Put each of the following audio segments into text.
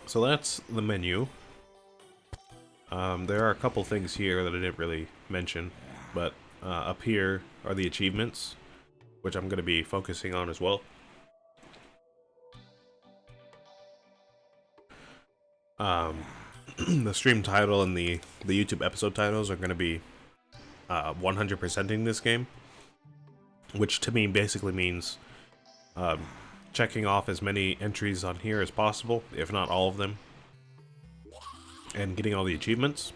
So that's the menu. There are a couple things here that I didn't really mention, but up here are the achievements, which I'm going to be focusing on as well. The stream title and the YouTube episode titles are going to be 100%ing this game, which to me basically means checking off as many entries on here as possible, if not all of them, and getting all the achievements.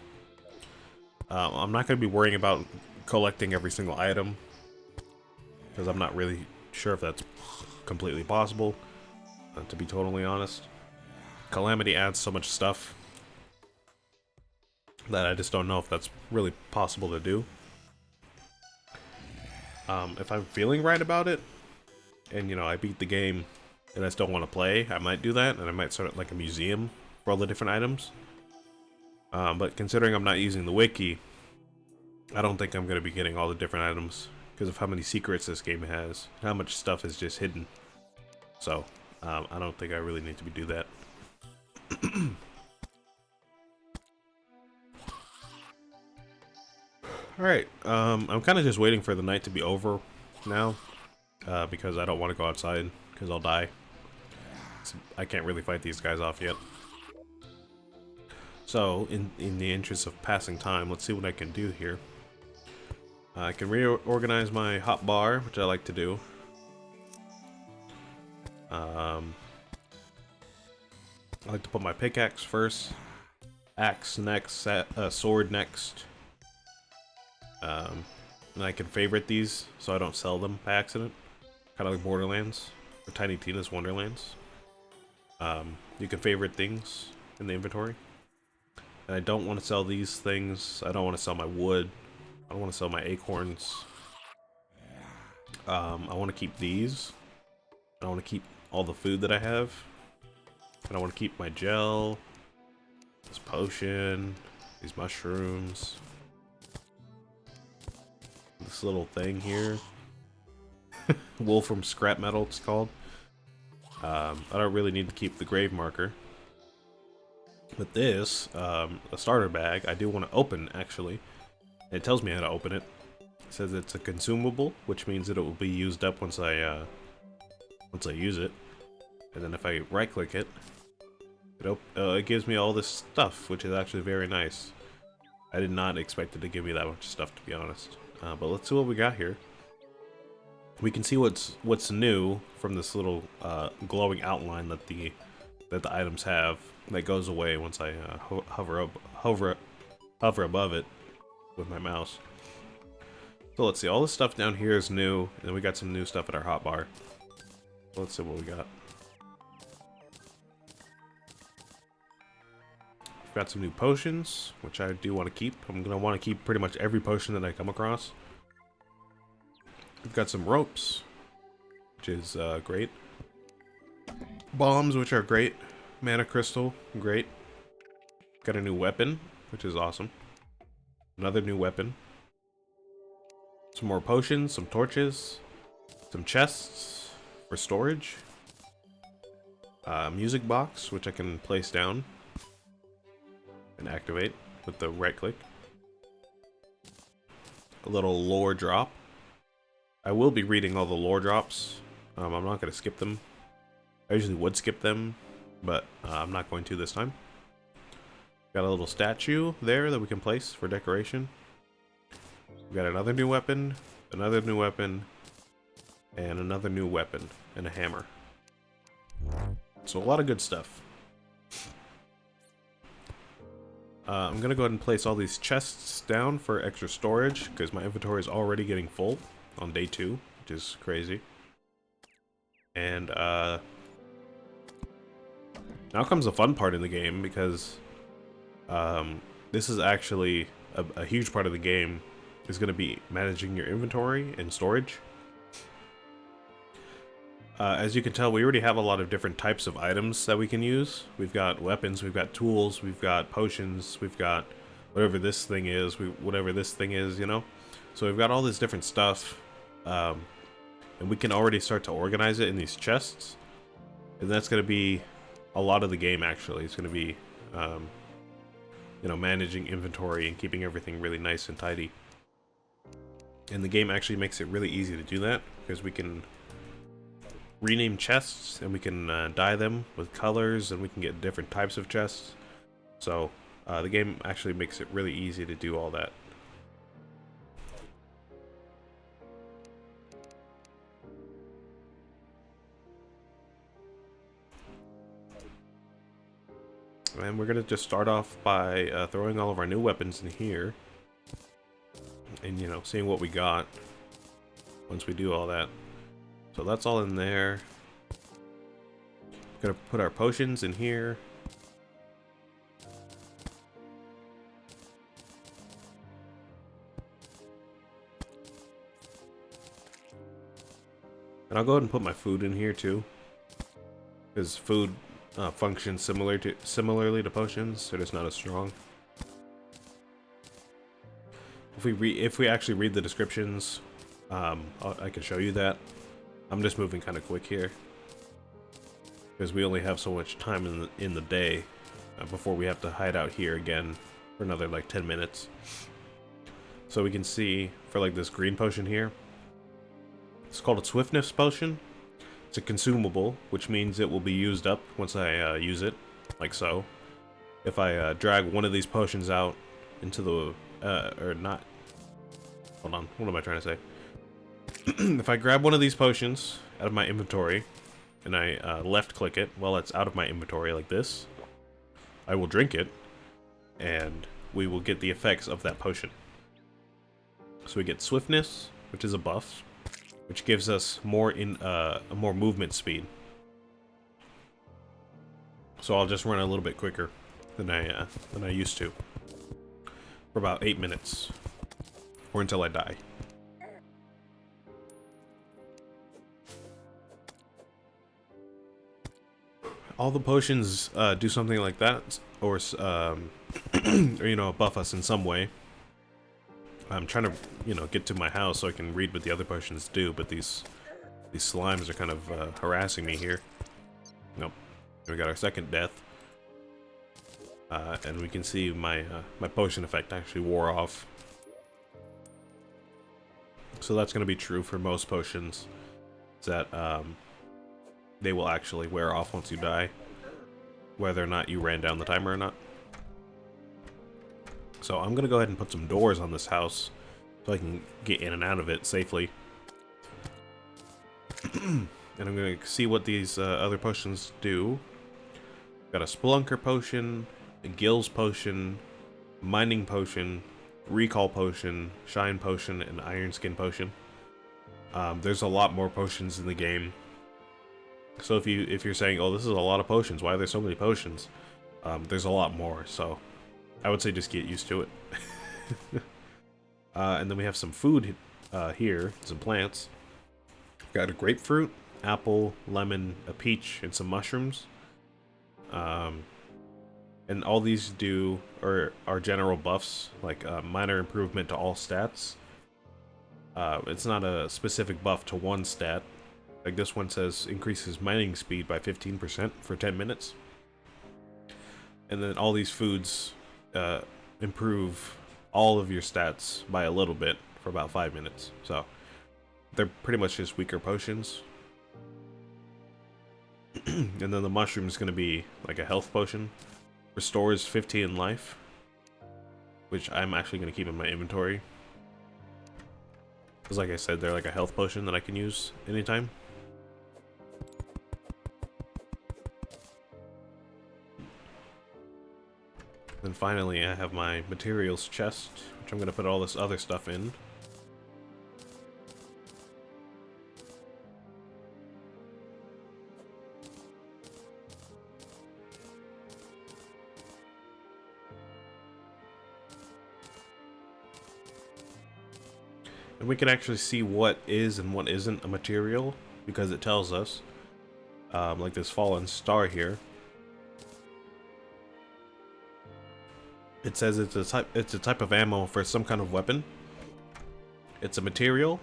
I'm not going to be worrying about collecting every single item, because I'm not really sure if that's completely possible, to be totally honest. Calamity adds so much stuff that I just don't know if that's really possible to do. If I'm feeling right about it, and I beat the game and I still want to play, I might do that, and I might start like a museum for all the different items. But considering I'm not using the wiki, I don't think I'm going to be getting all the different items because of how many secrets this game has, how much stuff is just hidden. So, I don't think I really need to do that. Alright, I'm kind of just waiting for the night to be over now, because I don't want to go outside, because I'll die. So I can't really fight these guys off yet. So, in the interest of passing time, let's see what I can do here. I can reorganize my hotbar, which I like to do. I like to put my pickaxe first, axe next, sword next. And I can favorite these so I don't sell them by accident. Kind of like Borderlands, or Tiny Tina's Wonderlands. You can favorite things in the inventory. And I don't want to sell these things. I don't want to sell my wood. I don't want to sell my acorns. I want to keep these. I want to keep all the food that I have. And I want to keep my gel, this potion, these mushrooms, this little thing here. Wool from scrap metal, it's called. I don't really need to keep the grave marker. But this, a starter bag, I do want to open, actually. It tells me how to open it. It says it's a consumable, which means that it will be used up once I use it. And then if I right-click it, it gives me all this stuff, which is actually very nice. I did not expect it to give me that much stuff, to be honest. But let's see what we got here. We can see what's new from this little glowing outline that the items have. That goes away once I hover above it with my mouse. So let's see. All this stuff down here is new, and then we got some new stuff at our hotbar. So let's see what we got. We've got some new potions, which I do want to keep. I'm going to want to keep pretty much every potion that I come across. We've got some ropes, which is great. Bombs, which are great. Mana crystal, great. Got a new weapon, which is awesome. Another new weapon. Some more potions, some torches, some chests for storage. Music box, which I can place down and activate with the right click. A little lore drop. I will be reading all the lore drops. I'm not going to skip them. I usually would skip them, but I'm not going to this time. Got a little statue there that we can place for decoration. We got another new weapon, and another new weapon, and a hammer. So a lot of good stuff. I'm going to go ahead and place all these chests down for extra storage, because my inventory is already getting full on day 2, which is crazy. And now comes the fun part in the game, because this is actually a huge part of the game is going to be managing your inventory and storage. As you can tell, we already have a lot of different types of items that we can use. We've got weapons, we've got tools, we've got potions, we've got whatever this thing is, you know? So we've got all this different stuff, and we can already start to organize it in these chests. And that's going to be a lot of the game actually. It's going to be, you know, managing inventory and keeping everything really nice and tidy. And the game actually makes it really easy to do that, because we can rename chests and we can dye them with colors, and we can get different types of chests. So the game actually makes it really easy to do all that. And we're gonna just start off by throwing all of our new weapons in here, and, you know, seeing what we got once we do all that. So that's all in there. Gonna put our potions in here. And I'll go ahead and put my food in here too, because food functions similarly to potions, so it's not as strong. If we actually read the descriptions, I can show you that. I'm just moving kind of quick here, because we only have so much time in the day before we have to hide out here again for another like 10 minutes. So we can see for like this green potion here, it's called a swiftness potion. It's a consumable, which means it will be used up once I use it, like so. If I drag one of these potions out into the, or not, hold on, what am I trying to say? If I grab one of these potions out of my inventory, and I left click it while it's out of my inventory like this, I will drink it, and we will get the effects of that potion. So we get swiftness, which is a buff, which gives us more more movement speed. So I'll just run a little bit quicker than I used to, for about 8 minutes, or until I die. All the potions do something like that, or or, you know, buff us in some way. I'm trying to, you know, get to my house so I can read what the other potions do, but these slimes are kind of harassing me here. Nope. We got our second death, and we can see my my potion effect actually wore off. So that's going to be true for most potions, is that they will actually wear off once you die, whether or not you ran down the timer or not. So I'm going to go ahead and put some doors on this house so I can get in and out of it safely. And I'm going to see what these other potions do. Got a Spelunker potion, a Gills potion, Mining potion, Recall potion, Shine potion, and Iron Skin potion. There's a lot more potions in the game. So if you're saying, oh, this is a lot of potions, why are there so many potions? There's a lot more, so I would say just get used to it. And then we have some food here, some plants. Got a grapefruit, apple, lemon, a peach, and some mushrooms. And all these do are general buffs, like minor improvement to all stats. It's not a specific buff to one stat. Like this one says increases mining speed by 15% for 10 minutes. And then all these foods improve all of your stats by a little bit for about 5 minutes. So they're pretty much just weaker potions. And then the mushroom is going to be like a health potion. Restores 15 life, which I'm actually going to keep in my inventory. Because like I said, they're like a health potion that I can use anytime. Then finally I have my materials chest, which I'm going to put all this other stuff in. And we can actually see what is and what isn't a material, because it tells us. Like this fallen star here. It says it's a type of ammo for some kind of weapon. It's a material,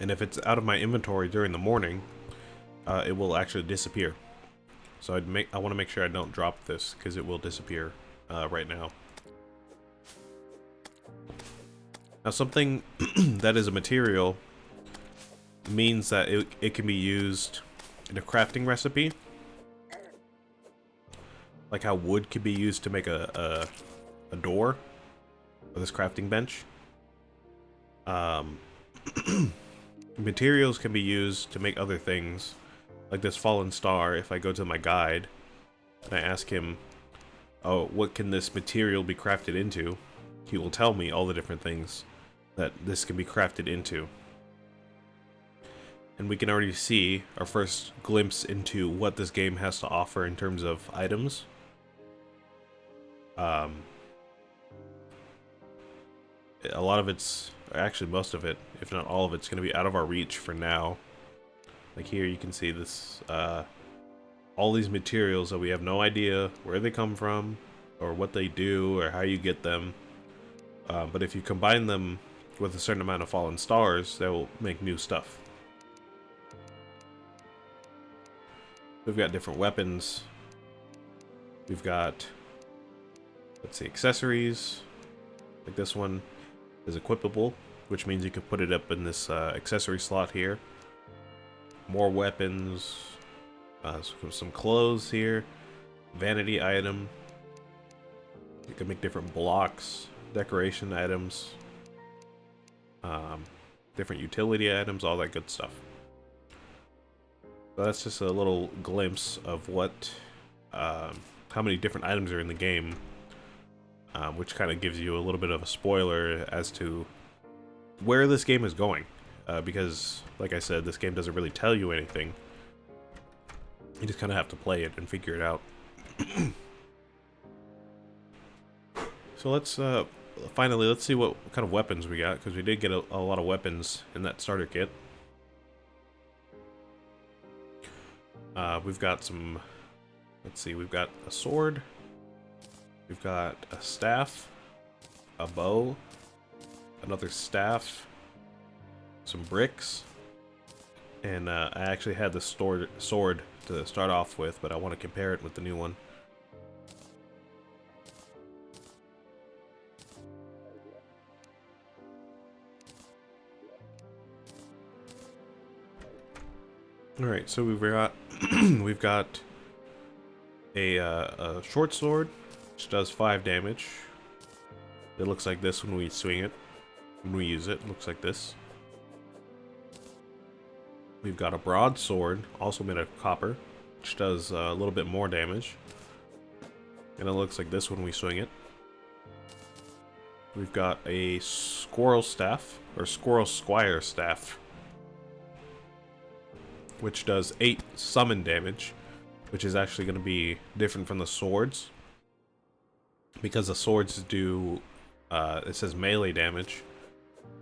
and if it's out of my inventory during the morning, it will actually disappear. So I want to make sure I don't drop this because it will disappear right now. Now something that is a material means that it can be used in a crafting recipe. Like how wood could be used to make a door for this crafting bench. Materials can be used to make other things. Like this fallen star, if I go to my guide and I ask him, oh, what can this material be crafted into? He will tell me all the different things that this can be crafted into. And we can already see our first glimpse into what this game has to offer in terms of items. A lot of it's, actually most of it, if not all of it's going to be out of our reach for now. Like here you can see this, all these materials that we have no idea where they come from, or what they do, or how you get them. But if you combine them with a certain amount of fallen stars, they will make new stuff. We've got different weapons. We've got, let's see, accessories. Like this one is equipable, which means you can put it up in this accessory slot here. More weapons, some clothes here, vanity item. You can make different blocks, decoration items, different utility items, all that good stuff. So that's just a little glimpse of what, how many different items are in the game, which kind of gives you a little bit of a spoiler as to where this game is going. Because, like I said, this game doesn't really tell you anything. You just kind of have to play it and figure it out. So let's, finally, let's see what kind of weapons we got, because we did get a lot of weapons in that starter kit. We've got some, let's see, we've got a sword, we've got a staff, a bow, another staff, some bricks, and I actually had the sword to start off with, but I want to compare it with the new one. Alright, so we've got we've got a short sword, which does 5 damage. It looks like this when we swing it. When we use it, it looks like this. We've got a broadsword, also made of copper, which does a little bit more damage. And it looks like this when we swing it. We've got a squirrel staff, or squirrel squire staff, which does 8 summon damage, which is actually going to be different from the swords. Because the swords do, it says melee damage,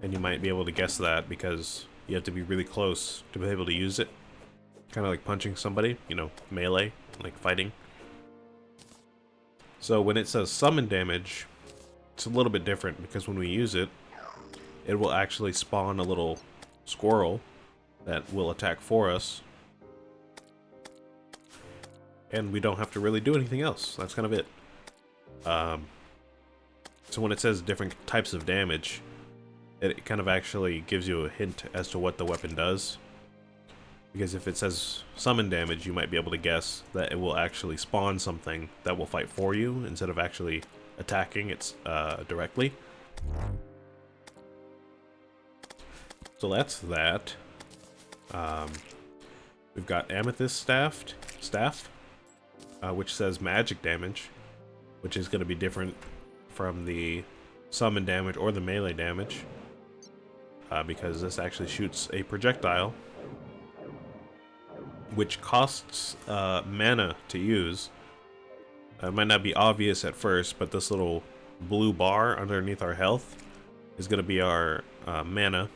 and you might be able to guess that because you have to be really close to be able to use it. Kind of like punching somebody, you know, melee, like fighting. So when it says summon damage, it's a little bit different because when we use it, it will actually spawn a little squirrel that will attack for us. And we don't have to really do anything else. That's kind of it. So when it says different types of damage, it kind of actually gives you a hint as to what the weapon does. Because if it says summon damage, you might be able to guess that it will actually spawn something that will fight for you instead of actually attacking it directly. So that's that. We've got amethyst staff, which says magic damage, which is going to be different from the summon damage or the melee damage. Because this actually shoots a projectile, which costs mana to use. It might not be obvious at first, but this little blue bar underneath our health is going to be our mana.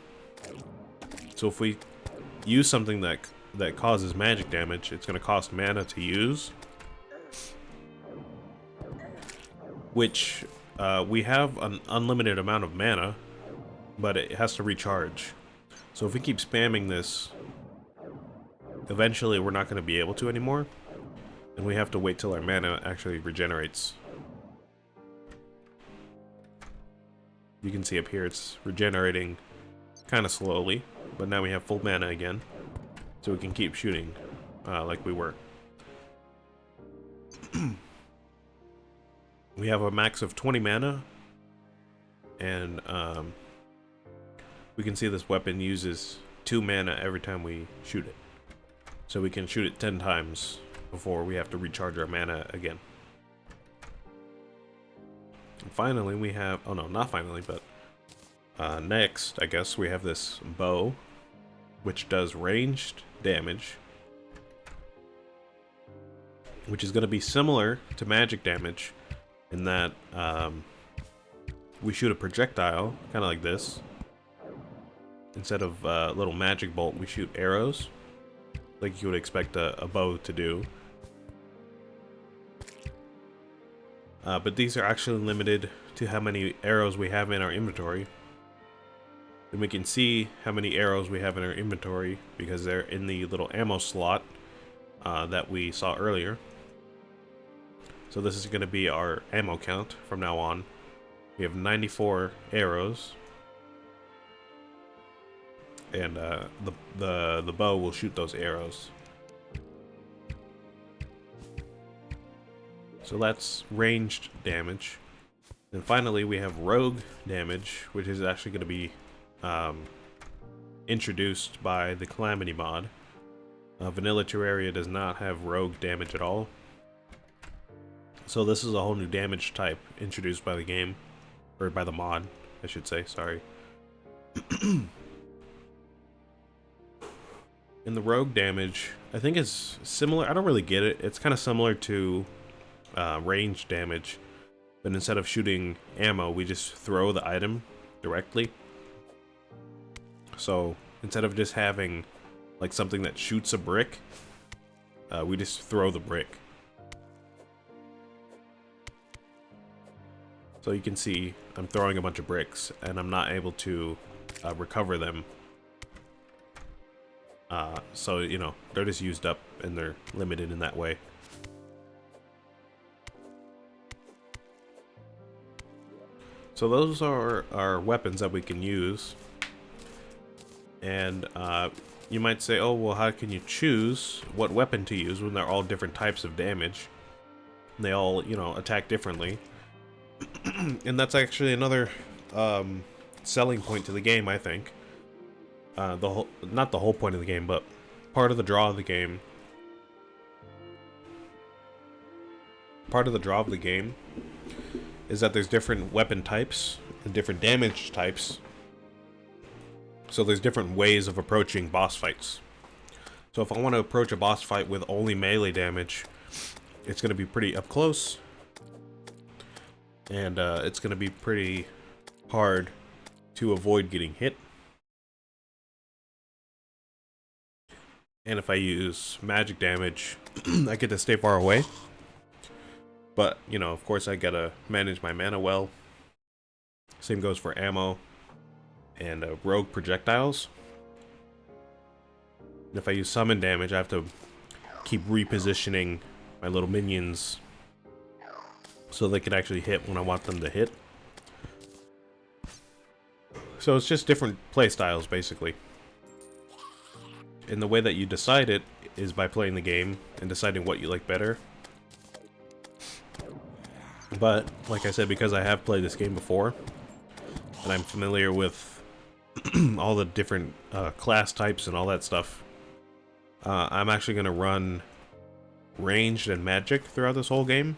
So if we use something that causes magic damage, it's going to cost mana to use. Which we have an unlimited amount of mana, but it has to recharge. So if we keep spamming this, eventually we're not going to be able to anymore. And we have to wait till our mana actually regenerates. You can see up here it's regenerating kind of slowly, but now we have full mana again, so we can keep shooting like we were. We have a max of 20 mana, and we can see this weapon uses 2 mana every time we shoot it. So we can shoot it 10 times before we have to recharge our mana again. And finally we have, oh no, not finally, but next, I guess, we have this bow, which does ranged damage, which is going to be similar to magic damage in that we shoot a projectile, kind of like this. Instead of a little magic bolt, we shoot arrows, like you would expect a bow to do. But these are actually limited to how many arrows we have in our inventory. And we can see how many arrows we have in our inventory because they're in the little ammo slot that we saw earlier. So this is going to be our ammo count from now on. We have 94 arrows. And the bow will shoot those arrows. So that's ranged damage. And finally we have rogue damage, which is actually going to be introduced by the Calamity mod. Vanilla Terraria does not have rogue damage at all. So this is a whole new damage type introduced by the game, or by the mod, I should say, sorry. And the rogue damage, I think is similar. I don't really get it. It's kind of similar to range damage, but instead of shooting ammo, we just throw the item directly. So instead of just having like something that shoots a brick, we just throw the brick. So you can see I'm throwing a bunch of bricks and I'm not able to recover them. So, you know, they're just used up and they're limited in that way. So those are our weapons that we can use. And you might say, oh, well, how can you choose what weapon to use when they're all different types of damage? And they all, you know, attack differently. And that's actually another selling point to the game, I think. Not the whole point of the game, but part of the draw of the game. Part of the draw of the game is that there's different weapon types and different damage types. So there's different ways of approaching boss fights. So if I want to approach a boss fight with only melee damage, it's going to be pretty up close. And it's going to be pretty hard to avoid getting hit. And if I use magic damage, I get to stay far away. But, you know, of course I gotta manage my mana well. Same goes for ammo and rogue projectiles. And if I use summon damage, I have to keep repositioning my little minions so they can actually hit when I want them to hit. So it's just different play styles, basically. And the way that you decide it is by playing the game and deciding what you like better. But, like I said, because I have played this game before, and I'm familiar with all the different class types and all that stuff, I'm actually going to run ranged and magic throughout this whole game.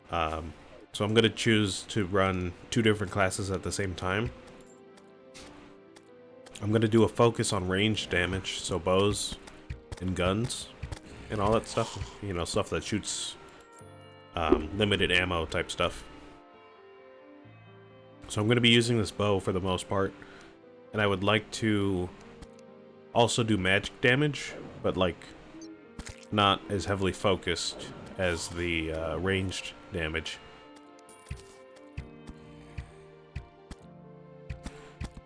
So I'm going to choose to run 2 different classes at the same time. I'm going to do a focus on range damage, so bows and guns and all that stuff, you know, stuff that shoots limited ammo type stuff. So I'm going to be using this bow for the most part, and I would like to also do magic damage, but like not as heavily focused as the ranged damage.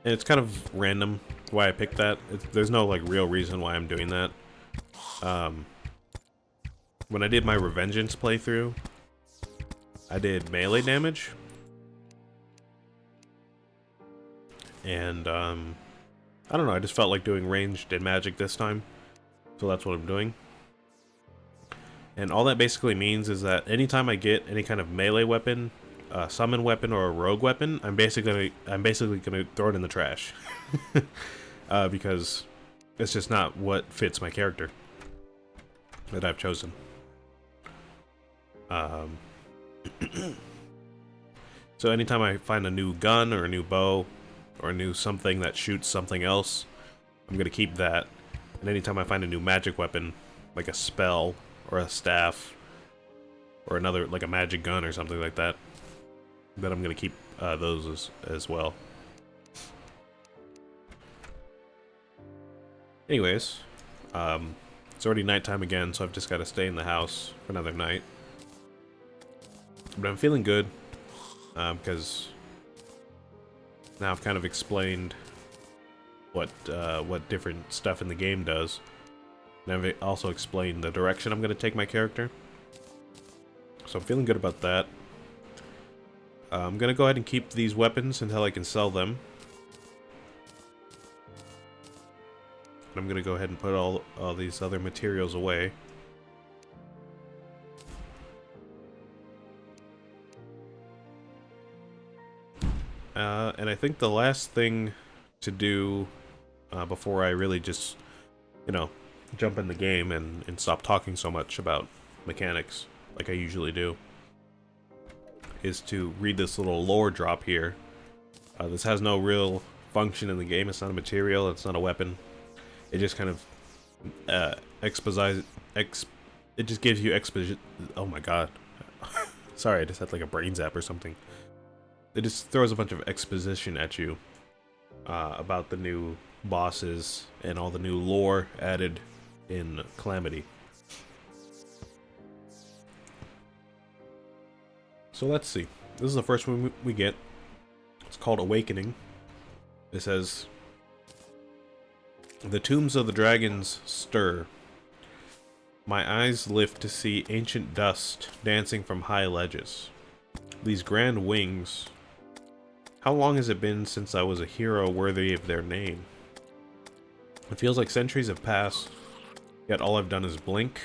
And it's kind of random why I picked that. There's no like real reason why I'm doing that. when I did my Revengeance playthrough, I did melee damage. And, I don't know, I just felt like doing ranged and magic this time. So that's what I'm doing. And all that basically means is that anytime I get any kind of melee weapon, a summon weapon, or a rogue weapon, I'm basically gonna throw it in the trash. Because it's just not what fits my character that I've chosen. So anytime I find a new gun or a new bow or a new something that shoots something else, I'm gonna keep that. And anytime I find a new magic weapon, like a spell or a staff or another, like a magic gun or something like that, then I'm gonna keep those as well. Anyways, it's already nighttime again, so I've just got to stay in the house for another night. But I'm feeling good, because now I've kind of explained what different stuff in the game does. And I've also explained the direction I'm going to take my character. So I'm feeling good about that. I'm going to go ahead and keep these weapons until I can sell them. I'm going to go ahead and put all these other materials away. And I think the last thing to do before I really just, you know, jump in the game and stop talking so much about mechanics like I usually do, is to read this little lore drop here. This has no real function in the game. It's not a material. It's not a weapon. It just kind of it just gives you exposition. Oh my god. Sorry, I just had like a brain zap or something. It just throws a bunch of exposition at you about the new bosses and all the new lore added in Calamity. So let's see. This is the first one we get. It's called Awakening. It says, "The tombs of the dragons stir. My eyes lift to see ancient dust dancing from high ledges. These grand wings. How long has it been since I was a hero worthy of their name? It feels like centuries have passed, yet all I've done is blink.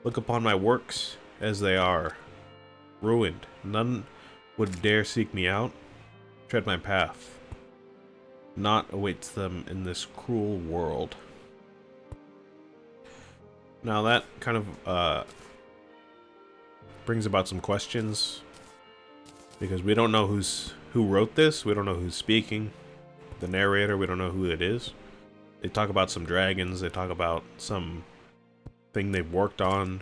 Look upon my works as they are. Ruined. None would dare seek me out. Tread my path. Naught awaits them in this cruel world." Now that kind of brings about some questions, because we don't know who wrote this. We don't know who's speaking. The narrator, we don't know who it is. They talk about some dragons. They talk about some thing they've worked on.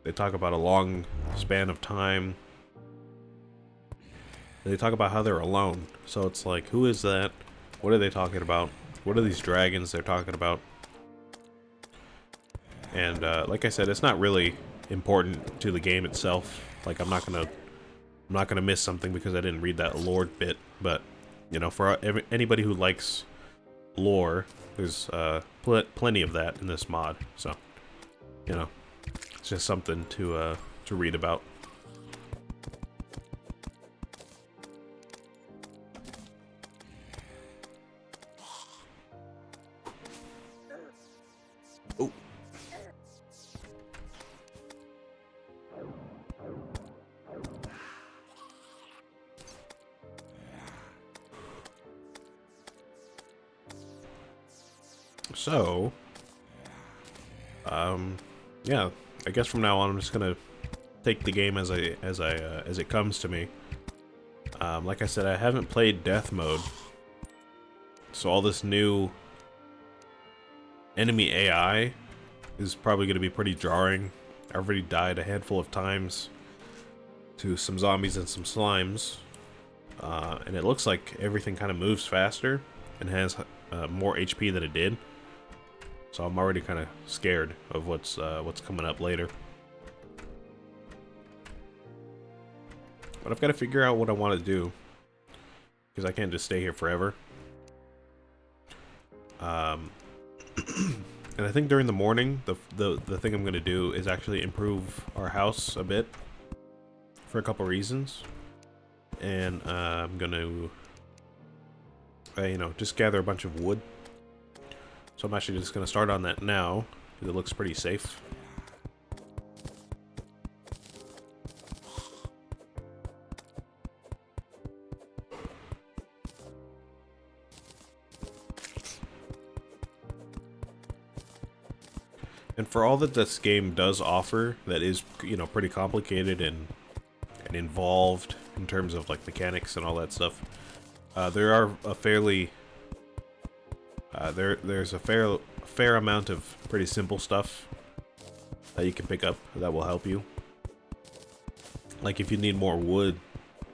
They talk about a long span of time. They talk about how they're alone. So it's like, who is that? What are they talking about? What are these dragons they're talking about? And like I said, it's not really important to the game itself. Like, I'm not gonna miss something because I didn't read that lore bit. But you know, for anybody who likes lore, there's plenty of that in this mod. So you know, it's just something to read about. Oh. So, yeah, I guess from now on I'm just gonna take the game as it comes to me. Like I said, I haven't played death mode, so all this new enemy AI is probably gonna be pretty jarring. I already died a handful of times to some zombies and some slimes, and it looks like everything kind of moves faster and has more HP than it did. So I'm already kind of scared of what's coming up later. But I've got to figure out what I want to do, because I can't just stay here forever. And And I think during the morning, the thing I'm going to do is actually improve our house a bit for a couple reasons. And I'm going to, you know, just gather a bunch of wood. So I'm actually just going to start on that now, because it looks pretty safe. And for all that this game does offer, that is, you know, pretty complicated and involved in terms of like mechanics and all that stuff, there are a fairly there's a fair amount of pretty simple stuff that you can pick up that will help you. Like if you need more wood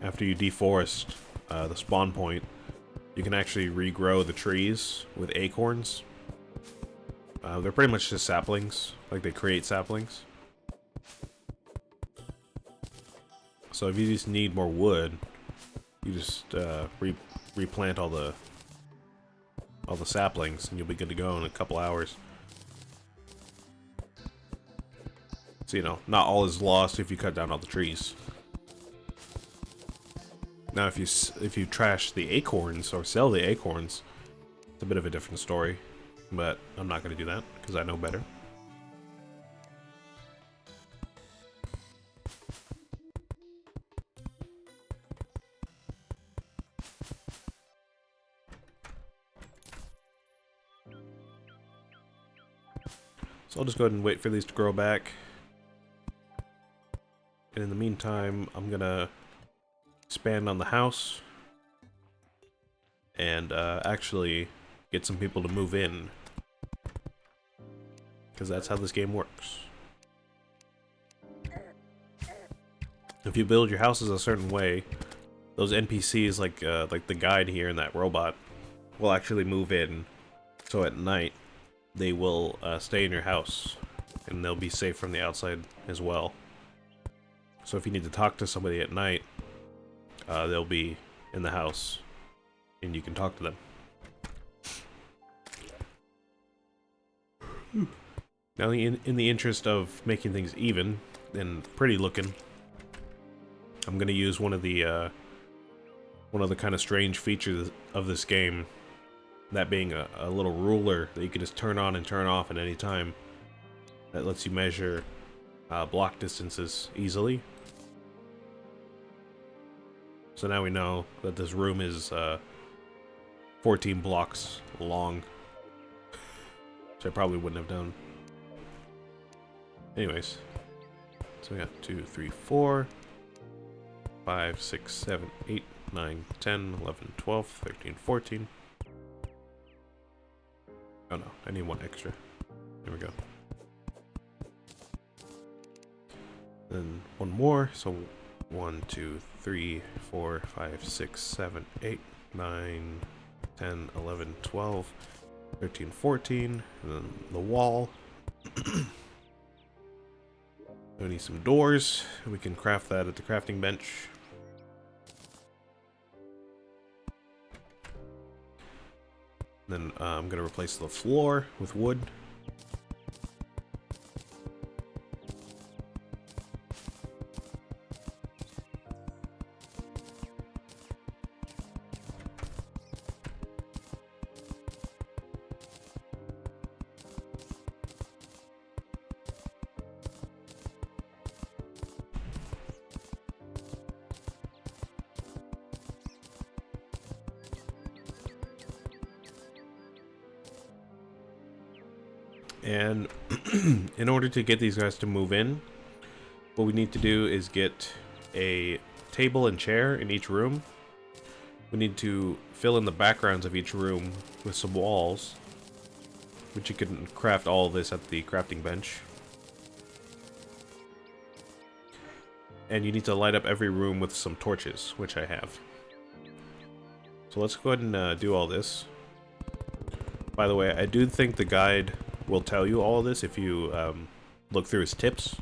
after you deforest the spawn point, you can actually regrow the trees with acorns. They're pretty much just saplings, like they create saplings. So if you just need more wood, you just replant all the saplings, and you'll be good to go in a couple hours. So you know, not all is lost if you cut down all the trees. Now, if you trash the acorns or sell the acorns, it's a bit of a different story. But I'm not going to do that, because I know better. So I'll just go ahead and wait for these to grow back. And in the meantime, I'm going to expand on the house. And actually get some people to move in. Because that's how this game works. If you build your houses a certain way, those NPCs like the guide here and that robot will actually move in. So at night, they will stay in your house, and they'll be safe from the outside as well. So if you need to talk to somebody at night, they'll be in the house, and you can talk to them. Now, in the interest of making things even and pretty looking, I'm gonna use one of the kind of strange features of this game, that being a little ruler that you can just turn on and turn off at any time. That lets you measure block distances easily. So now we know that this room is 14 blocks long, which I probably wouldn't have done. Anyways, so we got 2, 3, 4, 5, 6, 7, 8, 9, 10, 11, 12, 13, 14. Oh no, I need one extra. There we go. Then one more, so 1, 2, 3, 4, 5, 6, 7, 8, 9, 10, 11, 12, 13, 14, and then the wall. We need some doors. We can craft that at the crafting bench. Then I'm going to replace the floor with wood. And in order to get these guys to move in, what we need to do is get a table and chair in each room. We need to fill in the backgrounds of each room with some walls, which you can craft all of this at the crafting bench. And you need to light up every room with some torches, which I have. So let's go ahead and do all this. By the way, I do think the guide will tell you all of this if you look through his tips.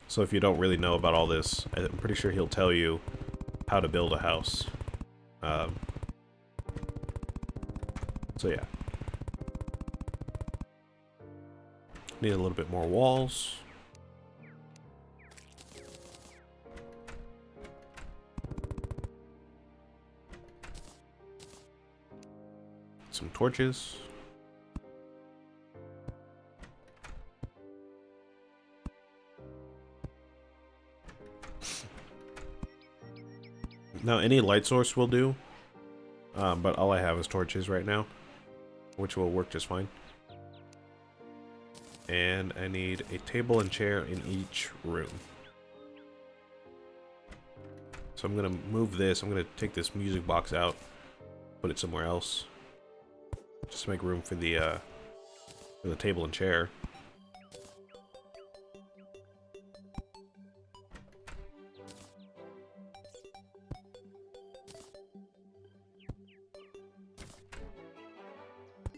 So if you don't really know about all this, I'm pretty sure he'll tell you how to build a house. So yeah. Need a little bit more walls. Some torches. Now, any light source will do, but all I have is torches right now, which will work just fine. And I need a table and chair in each room. So I'm going to move this. I'm going to take this music box out, put it somewhere else, just to make room for the table and chair.